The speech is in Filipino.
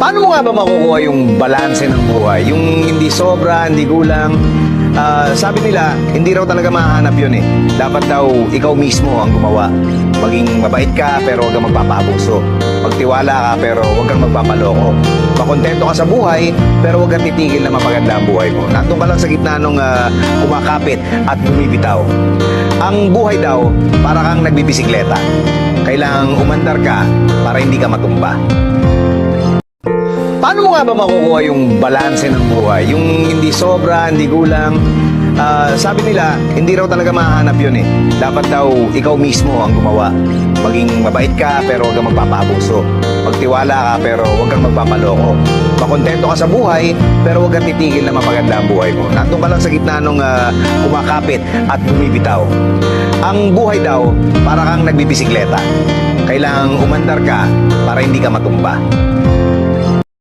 Paano mo nga ba makukuha yung balanse ng buhay? Yung hindi sobra, hindi kulang. Sabi nila, hindi raw talaga mahanap yun eh. Dapat daw ikaw mismo ang gumawa. Maging mabait ka pero huwag kang magpapaabuso. Magtiwala ka pero huwag kang magpapaloko. Makontento ka sa buhay pero huwag kang titigil na mapaganda ang buhay mo. Nandun ka lang sa gitna nung kumakapit at bumibitaw. Ang buhay daw, para kang nagbibisikleta. Kailangang umandar ka para hindi ka matumba. Paano mo nga ba makukuha yung balanse ng buhay? Yung hindi sobra, hindi kulang. Sabi nila, hindi raw talaga mahanap yun eh. Dapat daw ikaw mismo ang gumawa. Maging mabait ka pero huwag kang magpapaabuso. Magtiwala ka pero huwag kang magpapaloko. Makontento ka sa buhay pero huwag kang titigil na mapaganda ang buhay mo. Nandun ka lang sa gitna nung kumakapit at bumibitaw. Ang buhay daw, para kang nagbibisikleta. Kailangang umandar ka para hindi ka matumba.